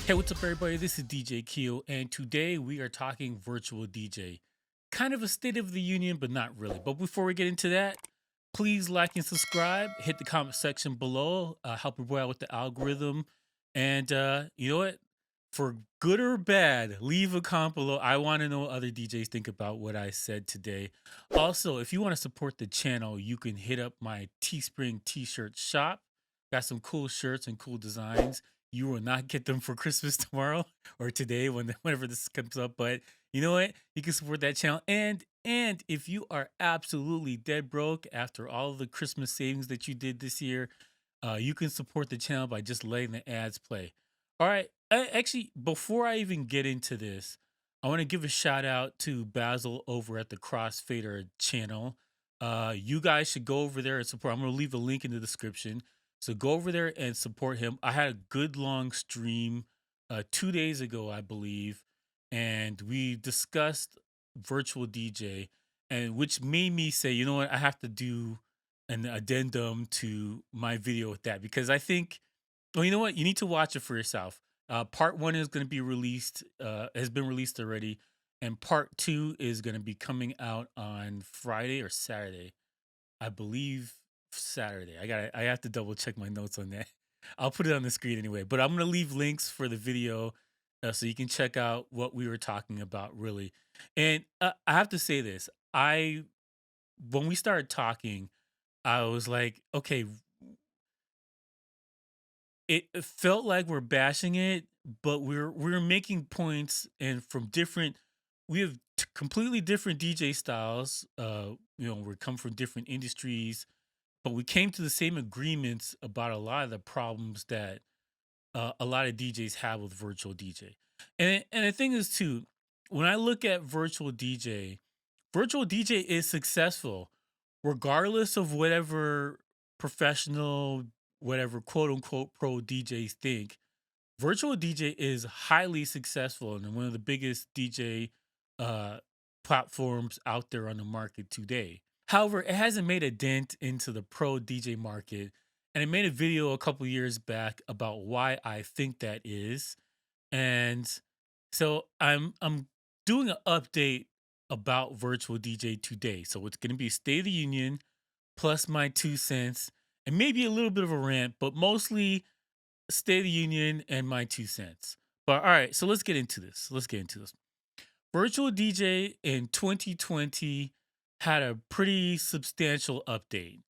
Hey, what's up, everybody? This is DJ Keo, and today we are talking virtual DJ. Kind of a state of the union, but not really. But before we get into that, please like and subscribe. Hit the comment section below. Help your boy out with the algorithm. And you know what? For good or bad, leave a comment below. I want to know what other DJs think about what I said today. Also, if you want to support the channel, you can hit up my Teespring t-shirt shop. Got some cool shirts and cool designs. You will not get them for Christmas tomorrow or today whenever this comes up. But you know what? You can support that channel. And if you are absolutely dead broke after all of the Christmas savings that you did this year, you can support the channel by just letting the ads play. All right. Actually, before I even get into this, I want to give a shout out to Basil over at the Crossfader channel. You guys should go over there and support. I'm going to leave a link in the description, so go over there and support him. I had a good long stream 2 days ago, I believe, and we discussed virtual DJ, and which made me say, you know what, I have to do an addendum to my video with that because I think, well, you know what, you need to watch it for yourself. Part one is going to be released, has been released already, and part two is going to be coming out on Friday or Saturday. I believe Saturday. I have to double check my notes on that. I'll put it on the screen anyway, but I'm gonna leave links for the video so you can check out what we were talking about really. And I have to say this. I When we started talking, I was like, okay, it felt like we're bashing it, but we're making points and from different we have completely different DJ styles. We come from different industries, but we came to the same agreements about a lot of the problems that a lot of DJs have with virtual DJ. And the thing is too, when I look at virtual DJ is successful regardless of whatever professional, whatever quote unquote pro DJs think. Virtual DJ is highly successful and one of the biggest DJ uh, platforms out there on the market today. However, it hasn't made a dent into the pro DJ market. And I made a video a couple years back about why I think that is. And so I'm doing an update about virtual DJ today. So it's going to be State of the Union plus my 2 cents and maybe a little bit of a rant, but mostly State of the Union and my 2 cents. But all right, so let's get into this. Virtual DJ in 2020 had a pretty substantial update.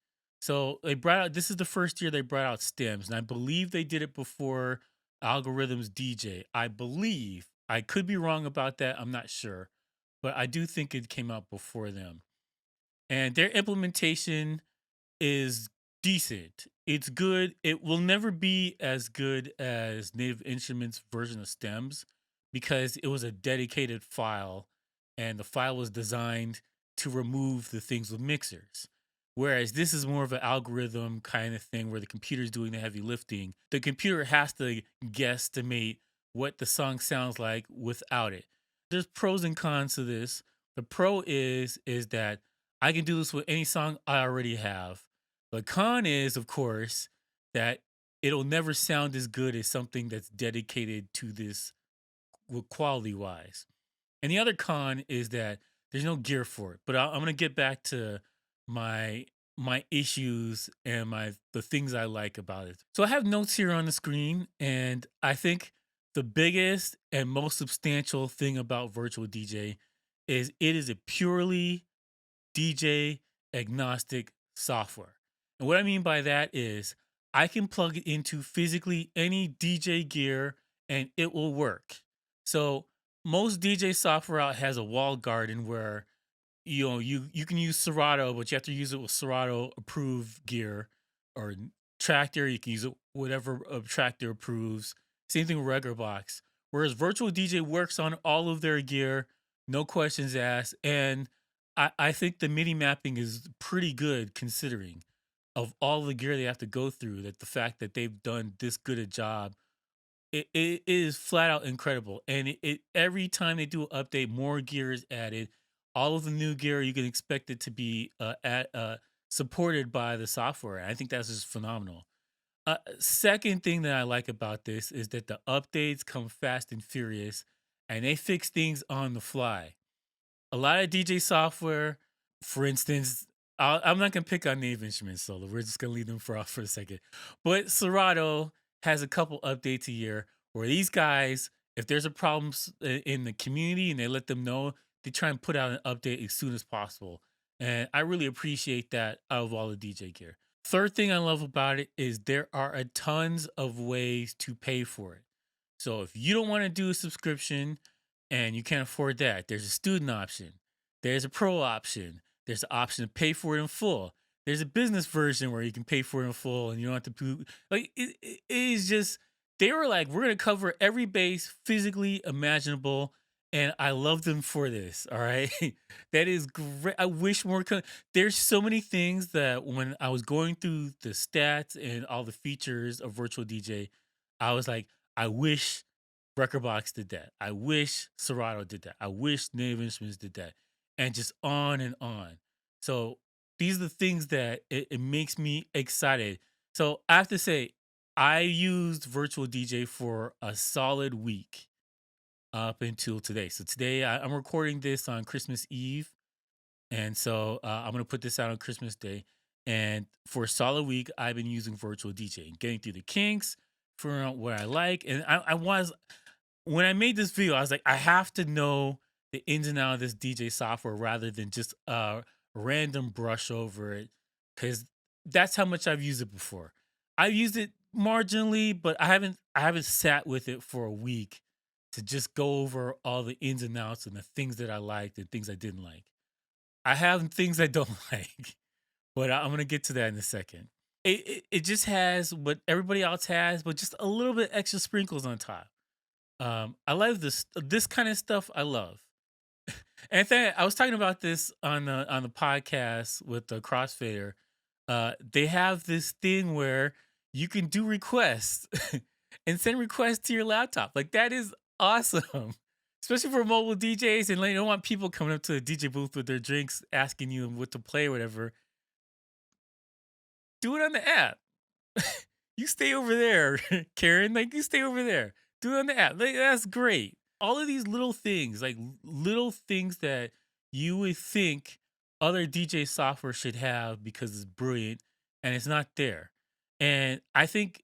So they brought out, this is the first year they brought out stems, and I believe they did it before Algorithms DJ. I believe. I could be wrong about that. I'm not sure. But I do think it came out before them. And their implementation is decent. It's good. It will never be as good as Native Instruments' version of stems because it was a dedicated file and the file was designed to remove the things with mixers. Whereas this is more of an algorithm kind of thing where the computer's doing the heavy lifting. The computer has to guesstimate what the song sounds like without it. There's pros and cons to this. The pro is that I can do this with any song I already have. The con is, of course, that it'll never sound as good as something that's dedicated to this quality wise. And the other con is that there's no gear for it. But I'm going to get back to my my issues and my the things I like about it. So I have notes here on the screen, and I think the biggest and most substantial thing about virtual DJ is it is a purely DJ agnostic software. And what I mean by that is I can plug it into physically any DJ gear and it will work. So most DJ software out has a wall garden where you can use Serato, but you have to use it with Serato approved gear or Tractor. You can use it whatever Tractor approves. Same thing with regular box. Whereas virtual DJ works on all of their gear, no questions asked, and I think the MIDI mapping is pretty good considering of all the gear they have to go through. That the fact that they've done this good a job, it is flat out incredible. And it every time they do an update, more gear is added. All of the new gear you can expect it to be supported by the software. I think that's just phenomenal. Second thing that I like about this is that the updates come fast and furious, and they fix things on the fly. A lot of DJ software, for instance, I'm not gonna pick on Nave Instruments solo. We're just gonna leave them for off for a second. But Serato has a couple updates a year where these guys, if there's a problem in the community and they let them know, they try and put out an update as soon as possible. And I really appreciate that out of all the DJ gear. Third thing I love about it is there are a tons of ways to pay for it. So if you don't want to do a subscription and you can't afford that, there's a student option, there's a pro option, there's the option to pay for it in full. There's a business version where you can pay for it in full and you don't have to like it is just they were like, we're gonna cover every base physically imaginable. And I love them for this. All right. That is great. I wish more there's so many things that when I was going through the stats and all the features of virtual DJ, I was like, I wish Recordbox did that. I wish Serato did that. I wish Native Instruments did that. And just on and on. So these are the things that it makes me excited. So I have to say, I used virtual DJ for a solid week up until today. So today I'm recording this on Christmas Eve. And so I'm going to put this out on Christmas Day. And for a solid week, I've been using virtual DJ, getting through the kinks, figuring out what I like. And I was when I made this video, I was like, I have to know the ins and outs of this DJ software rather than just random brush over it, because that's how much I've used it before. I've used it marginally, but I haven't sat with it for a week to just go over all the ins and outs and the things that I liked and things I didn't like. I have things I don't like, but I'm gonna get to that in a second. It just has what everybody else has, but just a little bit extra sprinkles on top. I love this kind of stuff. I love. And in fact, I was talking about this on the podcast with the Crossfader. They have this thing where you can do requests and send requests to your laptop. Like that is awesome, especially for mobile DJs. And like, you don't want people coming up to the DJ booth with their drinks, asking you what to play or whatever. Do it on the app. You stay over there, Karen. Like you stay over there. Do it on the app. Like, that's great. All of these little things, like little things that you would think other DJ software should have because it's brilliant and it's not there. And I think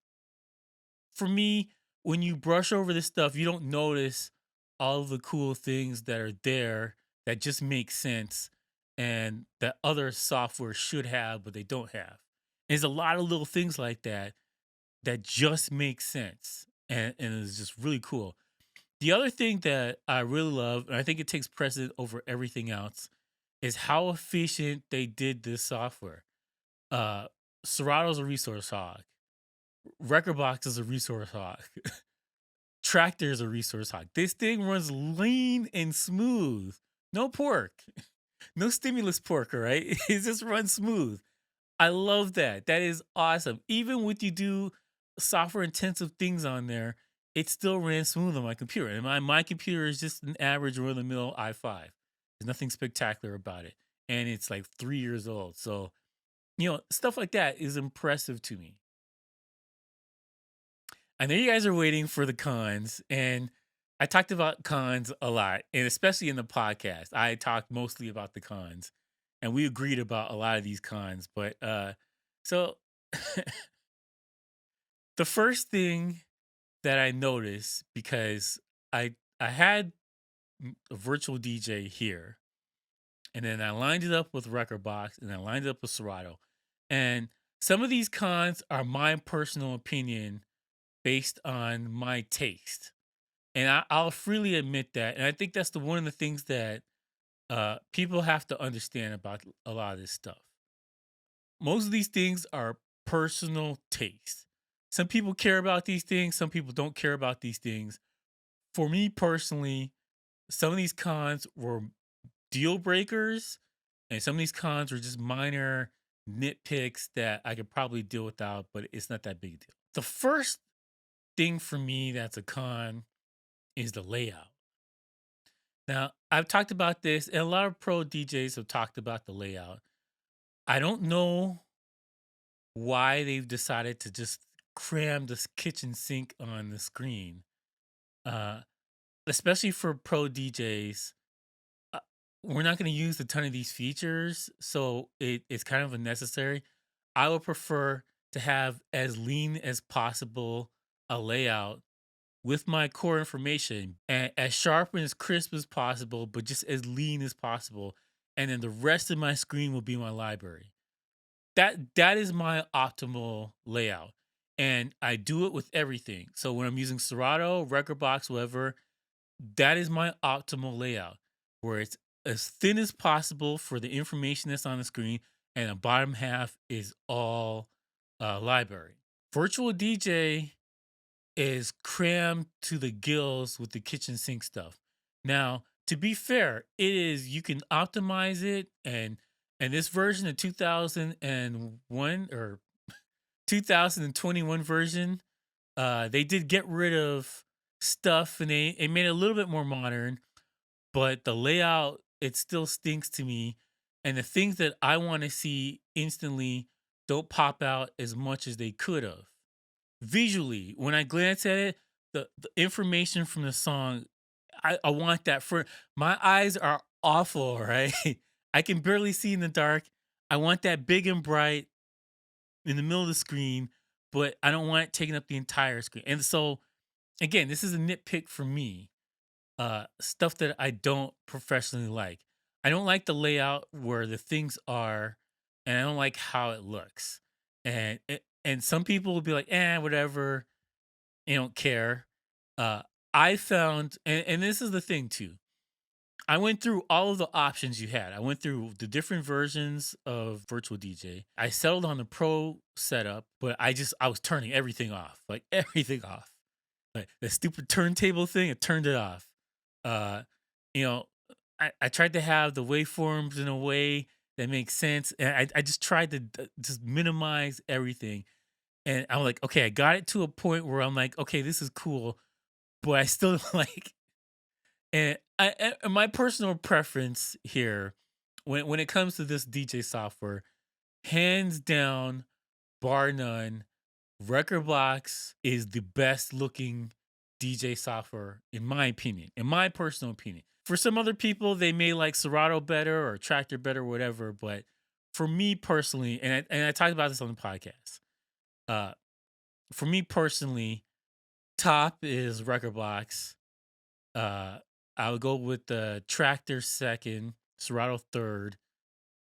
for me, when you brush over this stuff, you don't notice all of the cool things that are there that just make sense and that other software should have, but they don't have. There's a lot of little things like that that just makes sense and is just really cool. The other thing that I really love, and I think it takes precedent over everything else, is how efficient they did this software. Uh, Serato's a resource hog. Recordbox is a resource hog. Tractor is a resource hog. This thing runs lean and smooth. No pork. No stimulus pork, all right? It just runs smooth. I love that. That is awesome. Even when you do software intensive things on there, it still ran smooth on my computer. And my computer is just an average run of the mill i5. There's nothing spectacular about it. And it's like 3 years old. So, stuff like that is impressive to me. I know you guys are waiting for the cons, and I talked about cons a lot, and especially in the podcast. I talked mostly about the cons, and we agreed about a lot of these cons. But so the first thing that I noticed, because I had a virtual DJ here, and then I lined it up with Recordbox, and I lined it up with Serato, and some of these cons are my personal opinion based on my taste. And I'll freely admit that. And I think that's one of the things that people have to understand about a lot of this stuff. Most of these things are personal taste. Some people care about these things, some people don't care about these things. For me personally, some of these cons were deal breakers, and some of these cons were just minor nitpicks that I could probably deal without, but it's not that big a deal. The first thing for me that's a con is the layout. Now, I've talked about this, and a lot of pro DJs have talked about the layout. I don't know why they've decided to just cram this kitchen sink on the screen. Uh, Especially for pro DJs, uh, we're not going to use a ton of these features, so it's kind of unnecessary. I would prefer to have as lean as possible a layout with my core information and as sharp and as crisp as possible, but just as lean as possible. And then the rest of my screen will be my library. That is my optimal layout. And I do it with everything. So when I'm using Serato, Record Box, whatever, that is my optimal layout where it's as thin as possible for the information that's on the screen, and the bottom half is all library. Virtual DJ is crammed to the gills with the kitchen sink stuff. Now, to be fair, it is you can optimize it, and this version of 2001 or 2021 version, they did get rid of stuff and they made it a little bit more modern, but the layout it still stinks to me, and the things that I want to see instantly don't pop out as much as they could have visually. When I glance at it, the information from the song, I want that for my eyes are awful, right? I can barely see in the dark. I want that big and bright in the middle of the screen, but I don't want it taking up the entire screen. And so again, this is a nitpick for me. Stuff that I don't professionally like. I don't like the layout where the things are, and I don't like how it looks. And some people will be like, whatever, you don't care. Uh, I found, and this is the thing too. I went through all of the options you had. I went through the different versions of Virtual DJ. I settled on the pro setup, but I was turning everything off, like everything off. Like the stupid turntable thing, it turned it off. Uh, you know, I tried to have the waveforms in a way that makes sense, and I just tried to just minimize everything. And I'm like, okay, I got it to a point where I'm like, okay, this is cool, but I still like. And my personal preference here, when it comes to this DJ software, hands down, bar none, Record Box is the best looking DJ software, in my opinion, in my personal opinion. For some other people, they may like Serato better or Tractor better, whatever. But for me personally, and I talked about this on the podcast, uh, for me personally, top is Record Box. Uh, I would go with the Tractor second, Serato third,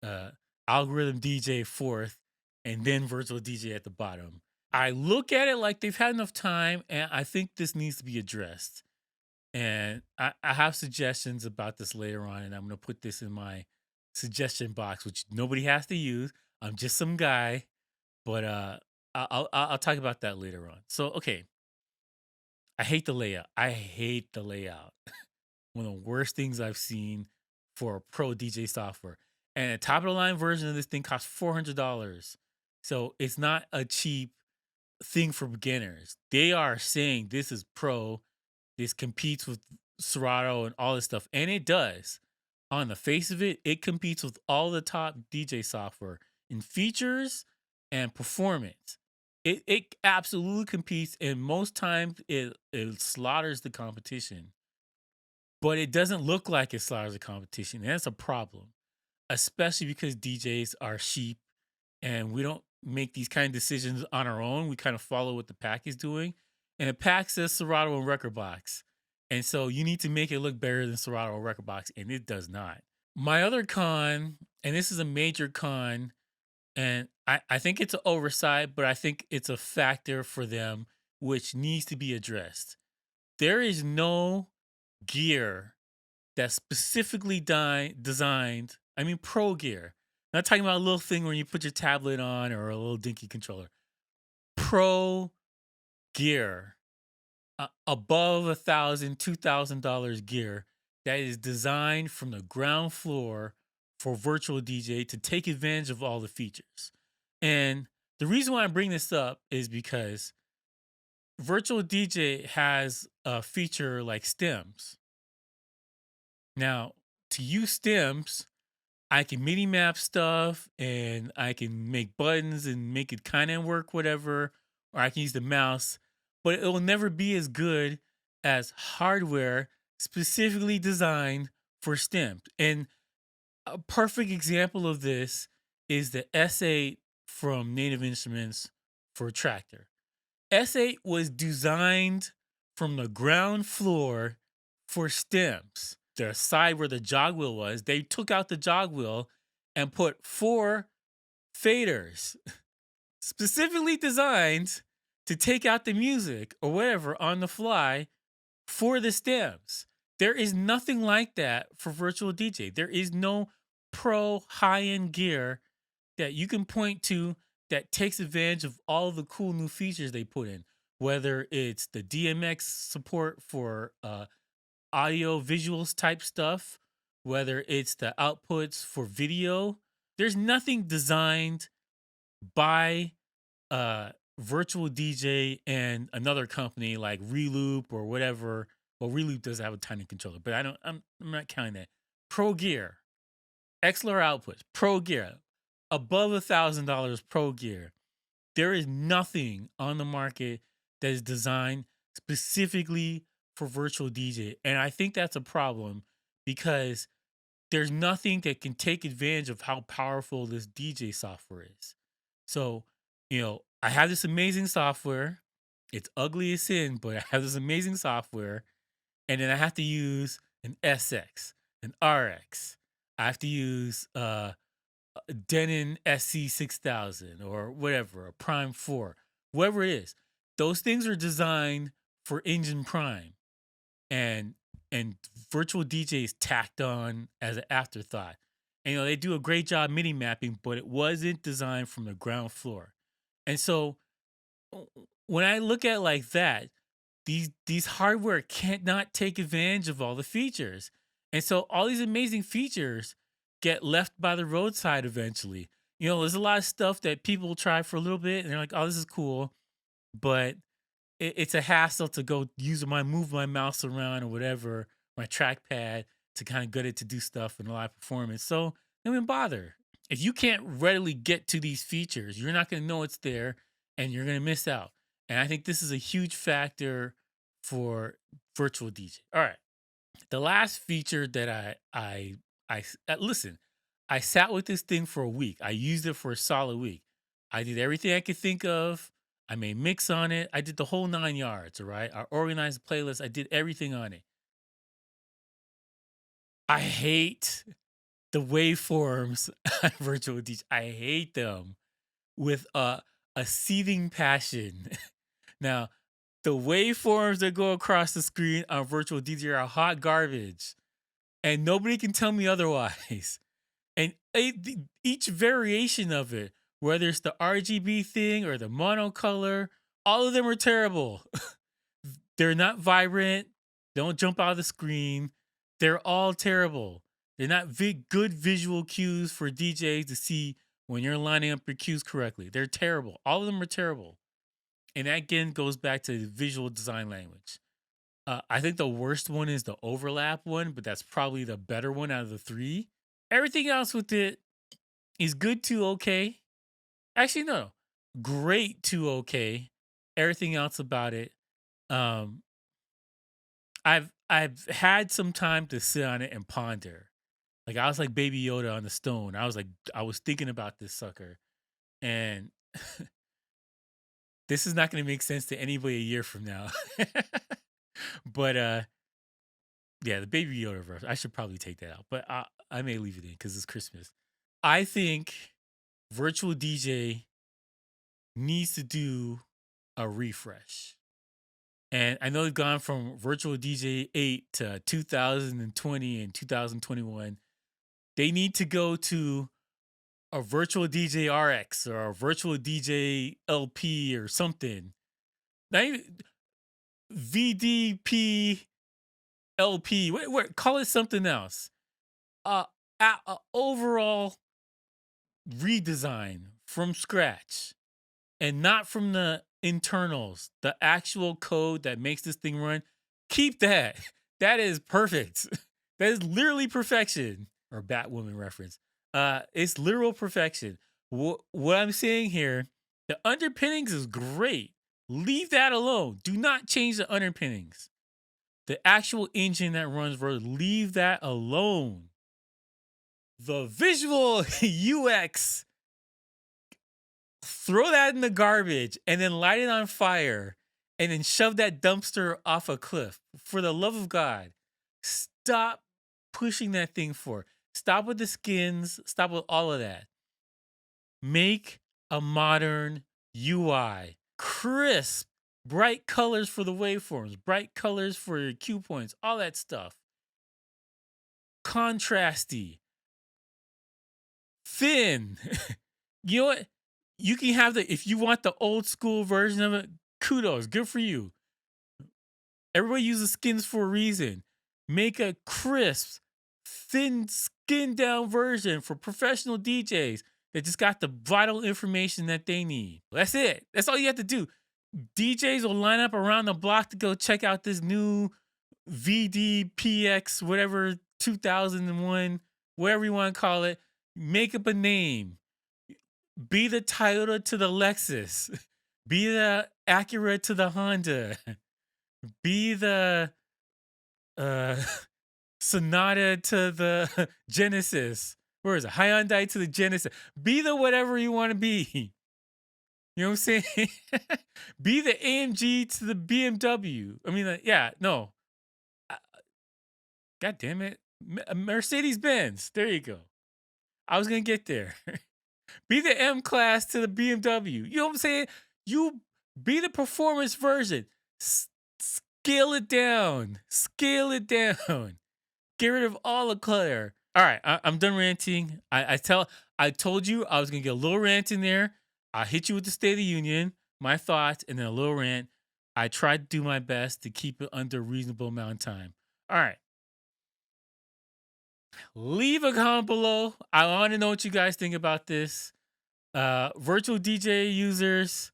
uh, Algorithm DJ fourth, and then Virtual DJ at the bottom. I look at it like they've had enough time, and I think this needs to be addressed. And I have suggestions about this later on, and I'm going to put this in my suggestion box, which nobody has to use. I'm just some guy, but I'll talk about that later on. So, okay, I hate the layout. I hate the layout. One of the worst things I've seen for pro DJ software. And a top of the line version of this thing costs $400. So it's not a cheap thing for beginners. They are saying this is pro, this competes with Serato and all this stuff. And it does. On the face of it, it competes with all the top DJ software in features and performance. It absolutely competes, and most times it slaughters the competition, but it doesn't look like it slaughters the competition. And that's a problem, especially because DJs are sheep and we don't make these kind of decisions on our own. We kind of follow what the pack is doing. And the pack says Serato and Record Box. And so you need to make it look better than Serato or Record Box, and it does not. My other con, and this is a major con, and I think it's an oversight, but I think it's a factor for them which needs to be addressed. There is no gear that's specifically designed, I mean, pro gear. Not talking about a little thing where you put your tablet on or a little dinky controller. Pro gear, above $2,000 gear that is designed from the ground floor for virtual DJ to take advantage of all the features. And the reason why I bring this up is because virtual DJ has a feature like stems. Now, to use stems, I can MIDI map stuff and I can make buttons and make it kind of work, whatever. or I can use the mouse, but it will never be as good as hardware specifically designed for STEM. And a perfect example of this is the S8 from Native Instruments for Tractor. S8 was designed from the ground floor for stems. The side where the jog wheel was, they took out the jog wheel and put four faders specifically designed to take out the music or whatever on the fly for the stems. There is nothing like that for virtual DJ. There is no pro high end gear that you can point to that takes advantage of all the cool new features they put in, whether it's the DMX support for audio visuals type stuff, whether it's the outputs for video. There's nothing designed by uh virtual DJ and another company like Reloop or whatever. Well, Reloop does have a tiny controller, but I'm not counting that. Pro Gear, XLR outputs, Pro Gear, above $1,000 Pro Gear. There is nothing on the market that is designed specifically for virtual DJ. And I think that's a problem because there's nothing that can take advantage of how powerful this DJ software is. So, I have this amazing software. It's ugly as sin, but I have this amazing software. And then I have to use an SX, an RX. I have to use a Denon SC6000 or whatever, a Prime 4, whatever it is. Those things are designed for Engine Prime and and virtual DJs tacked on as an afterthought. And they do a great job MIDI mapping, but it wasn't designed from the ground floor. And so when I look at it like that, these hardware can't not take advantage of all the features. And so all these amazing features get left by the roadside eventually. There's a lot of stuff that people try for a little bit and they're like, oh, this is cool. But it's a hassle to go move my mouse around or whatever, my trackpad to kind of get it to do stuff in live performance. So don't even bother. If you can't readily get to these features, you're not going to know it's there and you're going to miss out. And I think this is a huge factor for virtual DJ. All right. The last feature that listen, I sat with this thing for a week. I used it for a solid week. I did everything I could think of. I made mix on it. I did the whole 9 yards. All right. I organized the playlist. I did everything on it. I hate the waveforms on virtual DJ. I hate them with a seething passion. Now, the waveforms that go across the screen on virtual DJ are hot garbage, and nobody can tell me otherwise. And each variation of it, whether it's the RGB thing or the monocolor, all of them are terrible. They're not vibrant. Don't jump out of the screen. They're all terrible. They're not good visual cues for DJs to see when you're lining up your cues correctly. They're terrible. All of them are terrible. And that again goes back to visual design language. I think the worst one is the overlap one, but that's probably the better one out of the three. Everything else with it is good to okay. Actually, no, great to okay. Everything else about it, um, I've had some time to sit on it and ponder. Like I was like Baby Yoda on the stone. I was thinking about this sucker, and this is not going to make sense to anybody a year from now. But yeah, the Baby Yoda verse. I should probably take that out, but I may leave it in because it's Christmas. I think virtual DJ needs to do a refresh. And I know they've gone from virtual DJ 8 to 2020 and 2021. They need to go to a virtual DJ RX or a virtual DJ LP or something. Not even VDP LP. Call it something else. Overall redesign from scratch and not from the internals, the actual code that makes this thing run. Keep that. That is perfect. That is literally perfection. Or Batwoman reference. It's literal perfection. What I'm saying here, the underpinnings is great. Leave that alone. Do not change the underpinnings. The actual engine that runs Verge, leave that alone. The visual UX, throw that in the garbage and then light it on fire and then shove that dumpster off a cliff. For the love of God, stop pushing that thing for. Stop with the skins. Stop with all of that. Make a modern UI. Crisp, bright colors for the waveforms, bright colors for your cue points, all that stuff. Contrasty, thin. You know what? You can have if you want the old school version of it, kudos, good for you. Everybody uses skins for a reason. Make a crisp, thin, skin down version for professional DJs that just got the vital information that they need. That's it. That's all you have to do. DJs will line up around the block to go check out this new VDPX, whatever, 2001, whatever you want to call it. Make up a name. Be the Toyota to the Lexus. Be the Acura to the Honda. Be the Sonata to the Genesis. Where is it? Hyundai to the Genesis. Be the whatever you want to be. You know what I'm saying? Be the AMG to the BMW. I mean, yeah, no. God damn it. Mercedes Benz. There you go. I was going to get there. Be the M class to the BMW. You know what I'm saying? You be the performance version. Scale it down. Scale it down. Get rid of all the clutter. All right, I'm done ranting. I told you I was going to get a little rant in there. I hit you with the State of the Union, my thoughts, and then a little rant. I tried to do my best to keep it under a reasonable amount of time. All right. Leave a comment below. I want to know what you guys think about this. Virtual DJ users,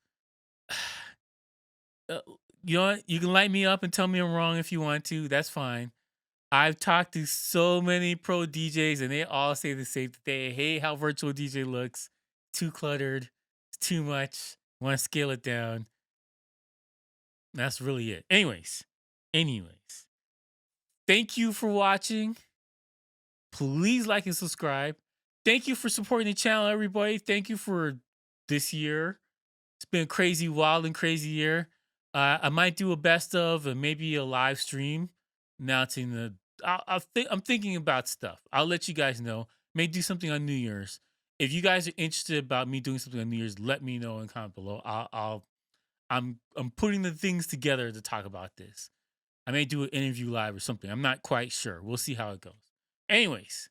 you know what? You can light me up and tell me I'm wrong if you want to. That's fine. I've talked to so many pro DJs and they all say the same thing. They hate how virtual DJ looks. Too cluttered. It's too much. Want to scale it down. That's really it. Anyways. Thank you for watching. Please like and subscribe. Thank you for supporting the channel, everybody. Thank you for this year. It's been a crazy, wild and crazy year. I might do a best of and maybe a live stream announcing the. I'm thinking about stuff. I'll let you guys know. May do something on New Year's. If you guys are interested about me doing something on New Year's, let me know in comment below. I'm putting the things together to talk about this. I may do an interview live or something. I'm not quite sure. We'll see how it goes. Anyways,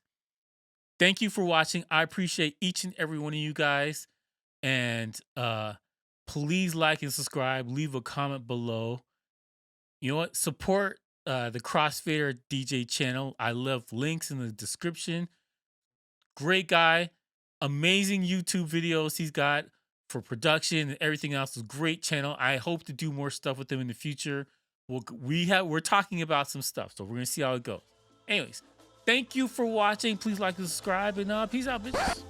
thank you for watching. I appreciate each and every one of you guys. And please like and subscribe. Leave a comment below. You know what? Support the Crossfader DJ channel. I left links in the description. Great guy. Amazing YouTube videos he's got for production and everything else. Great channel. I hope to do more stuff with him in the future. We're talking about some stuff, so we're gonna see how it goes. Anyways, thank you for watching. Please like and subscribe, and peace out, bitches.